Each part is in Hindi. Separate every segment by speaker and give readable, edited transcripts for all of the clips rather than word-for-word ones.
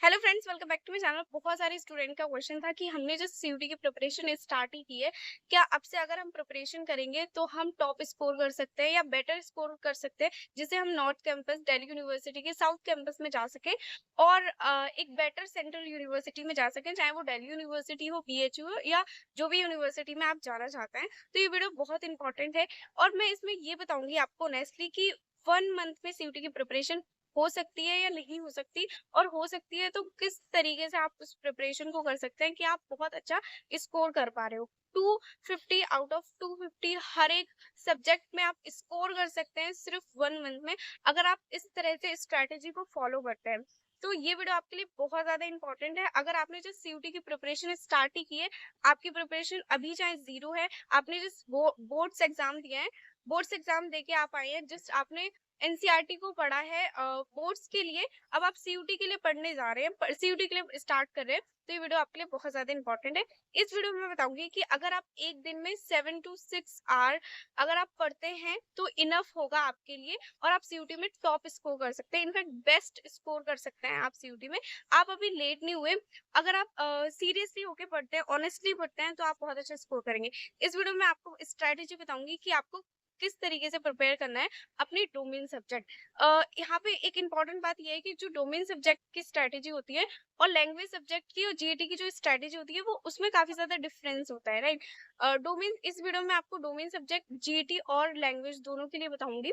Speaker 1: Hello friends, welcome back to my channel. बहुत सारे स्टूडेंट का क्वेश्चन था कि हमने जो सीयूटी की प्रिपरेशन स्टार्ट ही की है, क्या अब से अगर हम प्रिपरेशन करेंगे तो हम टॉप स्कोर कर सकते हैं या बेटर स्कोर कर सकते हैं, जिससे हम नॉर्थ कैंपस दिल्ली यूनिवर्सिटी के साउथ कैंपस में जा सकें और एक बेटर सेंट्रल यूनिवर्सिटी में जा सकें, चाहे वो दिल्ली यूनिवर्सिटी हो, बीएचयू हो या जो भी यूनिवर्सिटी में आप जाना चाहते हैं। तो ये वीडियो बहुत इंपॉर्टेंट है और मैं इसमें ये बताऊंगी आपको ऑनेस्टली कि 1 मंथ में सीयूटी की प्रिपरेशन हो सकती है या नहीं हो सकती, और हो सकती है तो किस तरीके से आप उस प्रिपरेशन को कर सकते हैं कि आप बहुत अच्छा स्कोर कर पा रहे हो। 250 आउट ऑफ 250 हर एक सब्जेक्ट में आप स्कोर कर सकते हैं सिर्फ 1 मंथ में, अगर आप इस तरह से स्ट्रेटेजी को फॉलो करते हैं। तो ये वीडियो आपके लिए बहुत ज्यादा इंपॉर्टेंट है। अगर आपने जो सीयूटी की प्रिपरेशन स्टार्ट ही की है, आपकी प्रिपरेशन अभी चाहे जीरो है, आपने जिस बोर्ड्स एग्जाम दिए हैं, बोर्ड्स एग्जाम देके आप आए हैं, जस्ट आपने एनसीईआरटी को पढ़ा है बोर्ड्स के लिए, अब आप सीयूटी के लिए पढ़ने जा रहे हैं, सीयूटी के लिए स्टार्ट कर रहे हैं, तो ये वीडियो आपके लिए बहुत ज्यादा इंपॉर्टेंट है। इस वीडियो में मैं बताऊंगी कि अगर आप एक दिन में 7 to 6 आवर अगर आप पढ़ते हैं तो इनफ होगा आपके लिए, और आप सीयूटी में टॉप स्कोर कर सकते हैं, इनफैक्ट बेस्ट स्कोर कर सकते हैं आप सीयूटी में। आप अभी लेट नहीं हुए, अगर आप सीरियसली होके पढ़ते हैं, ऑनेस्टली पढ़ते हैं, तो आप बहुत अच्छा स्कोर करेंगे। इस वीडियो में आपको स्ट्रेटेजी बताऊंगी कि आपको किस तरीके से प्रिपेयर करना है अपनी डोमेन सब्जेक्ट। यहाँ पे एक इम्पॉर्टेंट बात यह है कि जो डोमेन सब्जेक्ट की स्ट्रेटेजी होती है और लैंग्वेज सब्जेक्ट की और जीएटी की जो स्ट्रेटेजी होती है, वो उसमें काफी ज्यादा डिफरेंस होता है, राइट। डोमेन इस वीडियो में आपको डोमेन सब्जेक्ट जीएटी और लैंग्वेज दोनों के लिए बताऊंगी।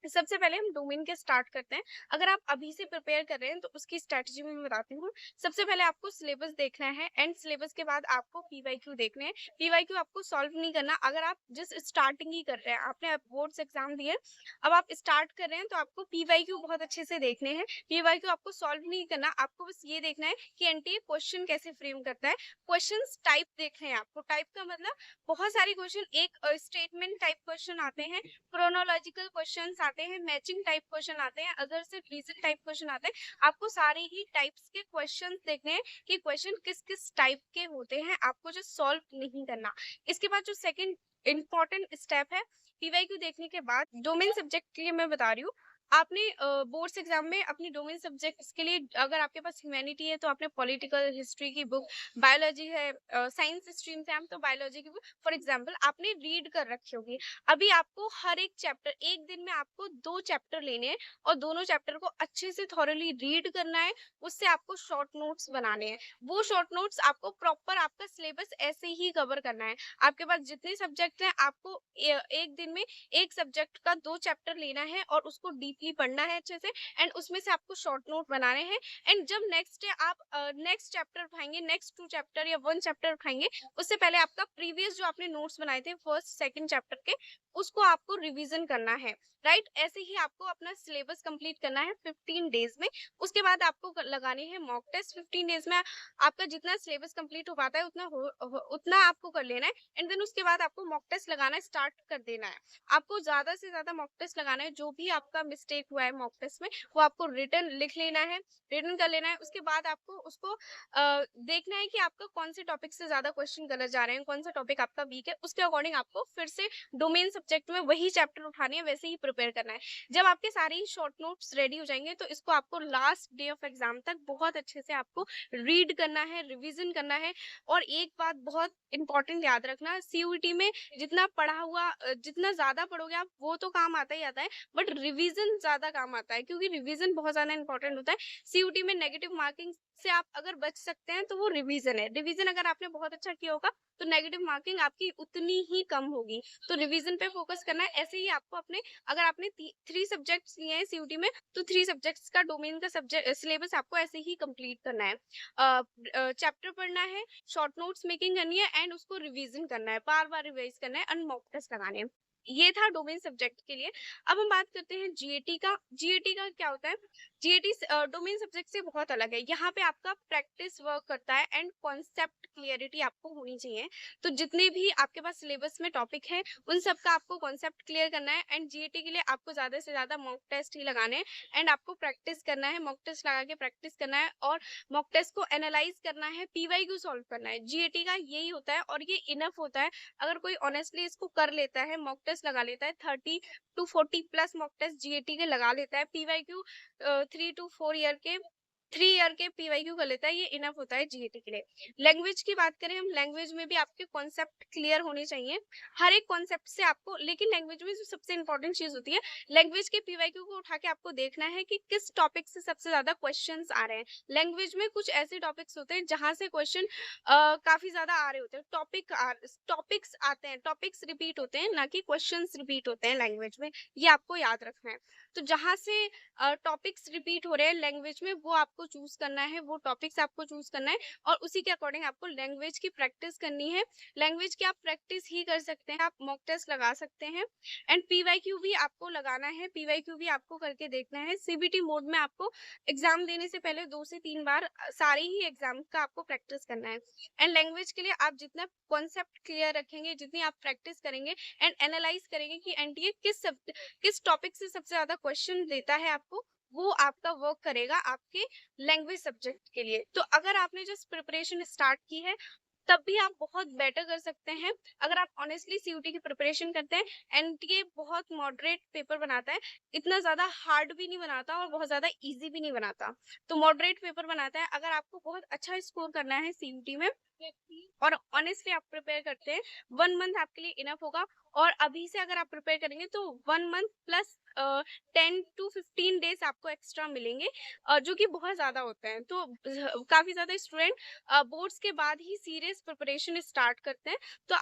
Speaker 1: सबसे पहले हम डोमेन के स्टार्ट करते हैं। अगर आप अभी से प्रिपेयर कर रहे हैं तो उसकी स्ट्रेटजी में मैं बताती हूँ। सबसे पहले आपको सिलेबस देखना है एंड सिलेबस के बाद आपको पीवाईक्यू देखने हैं। पीवाईक्यू आपको सॉल्व नहीं करना, अगर आप जस्ट स्टार्टिंग ही कर रहे हैं, आपने बोर्ड्स एग्जाम दिए, अब आप स्टार्ट कर रहे हैं, तो आपको पीवाईक्यू बहुत अच्छे से देखने हैं। पीवाईक्यू आपको सॉल्व नहीं करना, आपको बस ये देखना है कि एनटीए क्वेश्चन कैसे फ्रेम करता है। क्वेश्चन टाइप देखने हैं आपको। टाइप का मतलब बहुत सारे क्वेश्चन, एक स्टेटमेंट टाइप क्वेश्चन आते हैं, क्रोनोलॉजिकल क्वेश्चंस आते हैं, मैचिंग टाइप क्वेश्चन आते हैं, अदर से रीजन टाइप क्वेश्चन आते हैं। आपको सारे ही टाइप्स के क्वेश्चंस देखने हैं कि क्वेश्चन किस किस टाइप के होते हैं, आपको जो सॉल्व नहीं करना। इसके बाद जो सेकंड इंपॉर्टेंट स्टेप है, पीवाईक्यू देखने के बाद डोमेन सब्जेक्ट के लिए मैं बता रही हूँ, आपने बोर्ड्स एग्जाम में अपनी डोमेन सब्जेक्ट्स के लिए, अगर आपके पास ह्यूमैनिटी है तो आपने पॉलिटिकल हिस्ट्री की बुक, बायोलॉजी है, साइंस स्ट्रीम से हम तो बायोलॉजी की बुक फॉर एग्जाम्पल आपने रीड कर रखी होगी। अभी आपको हर एक चैप्टर, एक दिन में आपको 2 चैप्टर लेने हैं और दोनों चैप्टर को अच्छे से थॉरली रीड करना है। उससे आपको शॉर्ट नोट्स बनाने हैं। वो शॉर्ट नोट्स आपको प्रॉपर आपका सिलेबस ऐसे ही कवर करना है। आपके पास जितने सब्जेक्ट हैं, आपको एक दिन में एक सब्जेक्ट का 2 चैप्टर लेना है और उसको डीपली पढ़ना है अच्छे से, एंड उसमें से आपको शॉर्ट नोट बनाने हैं। एंड जब नेक्स्ट डे आप नेक्स्ट चैप्टर उठाएंगे, नेक्स्ट 2 चैप्टर या 1 चैप्टर उठाएंगे, उससे पहले आपका प्रीवियस जो आपने नोट्स बनाए थे फर्स्ट सेकंड चैप्टर के, उसको आपको रिवीजन करना है, राइट। ऐसे ही आपको अपना सिलेबस कंप्लीट करना है 15 डेज में। उसके बाद आपको लगाने हैं मॉक टेस्ट। 15 डेज में आपका जितना सिलेबस कंप्लीट हो पाता है उतना आपको कर लेना है, एंड देन उसके बाद आपको मॉक टेस्ट लगाना स्टार्ट कर देना है। आपको ज्यादा से ज्यादा मॉक टेस्ट लगाना है। जो भी आपका मिस्टेक हुआ है मॉक टेस्ट में, वो आपको रिटर्न लिख लेना है, रिटर्न कर लेना है। उसके बाद आपको उसको देखना है कि आपका कौन से टॉपिक से ज्यादा क्वेश्चन गलत जा रहे हैं, कौन सा टॉपिक आपका वीक है, उसके अकॉर्डिंग आपको फिर से डोमेन सब्जेक्ट में वही चैप्टर उठाने हैं, वैसे ही प्रिपेयर करना है। जब आपके सारे ही शॉर्ट नोट्स रेडी हो जाएंगे, तो इसको आपको लास्ट डे ऑफ एग्जाम तक बहुत अच्छे से आपको रीड करना है, रिविजन करना है। और एक बात बहुत इंपॉर्टेंट याद रखना, सीयूईटी में जितना पढ़ा हुआ जितना ज्यादा पढ़ोगे आप, वो तो काम आता ही आता है, बट रिवीजन ज्यादा काम आता है, क्योंकि रिवीजन बहुत ज्यादा इंपॉर्टेंट होता है। सीयूटी में नेगेटिव मार्किंग से आप अगर बच सकते हैं तो वो रिवीजन है। रिवीजन अगर आपने बहुत अच्छा किया होगा तो नेगेटिव मार्किंग आपकी उतनी ही कम होगी। तो रिवीजन पे फोकस करना है। ऐसे ही आपको अपने, अगर आपने 3 सब्जेक्ट्स लिए हैं सीयूटी में, तो 3 सब्जेक्ट्स का डोमेन का सब्जेक्ट सिलेबस आपको ऐसे ही कंप्लीट करना है। चैप्टर पढ़ना है, शॉर्ट नोट्स मेकिंग करनी है, एंड उसको रिवीजन करना है, बार बार रिवाइज करना है, एंड मॉक टेस्ट लगाने हैं। ये था डोमेन सब्जेक्ट के लिए। अब हम बात करते हैं जीएटी का। जीएटी का क्या होता है? जीएटी डोमेन सब्जेक्ट से बहुत अलग है। यहाँ पे आपका प्रैक्टिस वर्क करता है एंड कॉन्सेप्ट क्लियरिटी आपको होनी चाहिए। तो जितने भी आपके पास सिलेबस में टॉपिक है, उन सब का आपको कॉन्सेप्ट क्लियर करना है, एंड जीएटी के लिए आपको ज्यादा से ज्यादा मॉक टेस्ट ही लगाने हैं, एंड आपको प्रैक्टिस करना है, मॉक टेस्ट लगा के प्रैक्टिस करना है, और मॉक टेस्ट को एनालाइज करना है, पीवाईक्यू सॉल्व करना है। जीएटी का यही होता है और ये इनफ होता है। अगर कोई ऑनेस्टली इसको कर लेता है, मॉक टेस्ट लगा लेता है, 30 to 40 plus mock test GAT के लगा लेता है, पीवाईक्यू 3 to 4 ईयर के 3 ईयर के पीवाईक्यू कर लेता है, ये इनफ होता है जीएटी के लिए। लैंग्वेज की बात करें हम, लैंग्वेज में भी आपके कॉन्सेप्ट क्लियर होने चाहिए, हर एक कॉन्सेप्ट से आपको। लेकिन लैंग्वेज में जो सबसे इंपॉर्टेंट चीज होती है, लैंग्वेज के पीवाईक्यू को उठा के आपको देखना है कि किस टॉपिक से सबसे ज्यादा क्वेश्चंस आ रहे हैं। लैंग्वेज में कुछ ऐसे टॉपिक्स होते हैं जहां से क्वेश्चन काफी ज्यादा आ रहे होते हैं, टॉपिक्स आते हैं, टॉपिक्स रिपीट होते हैं, ना कि क्वेश्चंस रिपीट होते हैं लैंग्वेज में, ये आपको याद रखना है। तो जहां से टॉपिक्स रिपीट हो रहे हैं लैंग्वेज में, वो आपको चूज करना है, वो टॉपिक्स आपको चूज करना है, और उसी के अकॉर्डिंग आपको लैंग्वेज की प्रैक्टिस करनी है। लैंग्वेज की आप प्रैक्टिस ही कर सकते हैं, आप मॉक टेस्ट लगा सकते हैं, एंड पीवाईक्यू भी आपको लगाना है, पीवाईक्यू भी आपको करके देखना है। सीबीटी मोड में आपको एग्जाम देने से पहले 2 से 3 बार सारे ही एग्जाम का आपको प्रैक्टिस करना है। एंड लैंग्वेज के लिए आप जितना कॉन्सेप्ट क्लियर रखेंगे, जितनी आप प्रैक्टिस करेंगे एंड एनालाइज करेंगे कि एनटीए किस टॉपिक से सबसे ज्यादा क्वेश्चन देता है आपको, वो आपका वर्क करेगा आपके लैंग्वेज सब्जेक्ट के लिए। तो अगर आपने जस्ट प्रिपरेशन स्टार्ट की है, तब भी आप बहुत बेटर कर सकते हैं। अगर आप ऑनेस्टली सीयूटी की प्रिपरेशन करते हैं, एनटीए बहुत मॉडरेट पेपर बनाता है, इतना ज्यादा हार्ड भी नहीं बनाता और बहुत ज्यादा इजी भी नहीं बनाता, तो मॉडरेट पेपर बनाता है। अगर आपको बहुत अच्छा स्कोर करना है सीयूटी में और ऑनेस्टली आप प्रिपेयर करते हैं, 1 मंथ आपके लिए इनफ होगा। और अभी से अगर आप प्रिपेयर करेंगे तो 1 मंथ प्लस 10 to 15 डेज आपको एक्स्ट्रा मिलेंगे, जो कि बहुत ज्यादा होते हैं। तो काफी ज्यादा स्टूडेंट बोर्ड्स के बाद ही सीरियस प्रिपरेशन स्टार्ट करते हैं, तो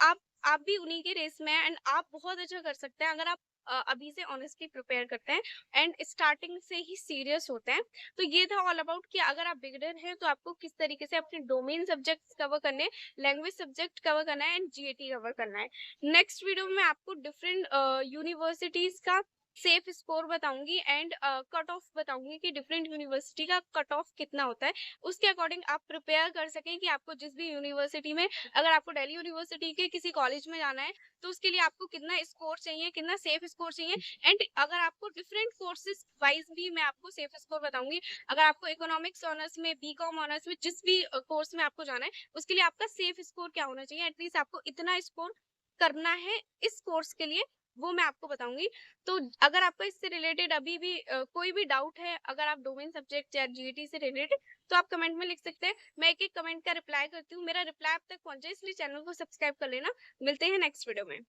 Speaker 1: आप भी उन्हीं के रेस में हैं, एंड आप बहुत अच्छा कर सकते हैं अगर आप अभी से ऑनेस्टली प्रिपेयर करते हैं एंड स्टार्टिंग से ही सीरियस होते हैं। तो ये था ऑल अबाउट कि अगर आप बिगिनर हैं तो आपको किस तरीके से अपने डोमेन सब्जेक्ट्स कवर करने हैं, लैंग्वेज सब्जेक्ट कवर करना है एंड जीएटी कवर करना है। नेक्स्ट वीडियो में आपको डिफरेंट यूनिवर्सिटीज का सेफ स्कोर बताऊंगी एंड कट ऑफ बताऊंगी कि डिफरेंट यूनिवर्सिटी का कट ऑफ कितना होता है, उसके अकॉर्डिंग आप प्रिपेयर कर सकें कि आपको जिस भी यूनिवर्सिटी में, अगर आपको दिल्ली यूनिवर्सिटी के किसी कॉलेज में जाना है तो उसके लिए आपको कितना स्कोर चाहिए, कितना सेफ स्कोर चाहिए। एंड अगर आपको डिफरेंट कोर्सेज वाइज भी मैं आपको सेफ स्कोर बताऊंगी। अगर आपको इकोनॉमिक्स ऑनर्स में, बीकॉम ऑनर्स में, जिस भी कोर्स में आपको जाना है, उसके लिए आपका सेफ स्कोर क्या होना चाहिए, एटलीस्ट आपको इतना स्कोर करना है इस कोर्स के लिए, वो मैं आपको बताऊंगी। तो अगर आपका इससे रिलेटेड अभी भी कोई भी डाउट है, अगर आप डोमेन सब्जेक्ट या जीईटी से रिलेटेड, तो आप कमेंट में लिख सकते हैं, मैं एक एक कमेंट का रिप्लाई करती हूँ। मेरा रिप्लाई अब तक पहुंचे इसलिए चैनल को सब्सक्राइब कर लेना। मिलते हैं नेक्स्ट वीडियो में।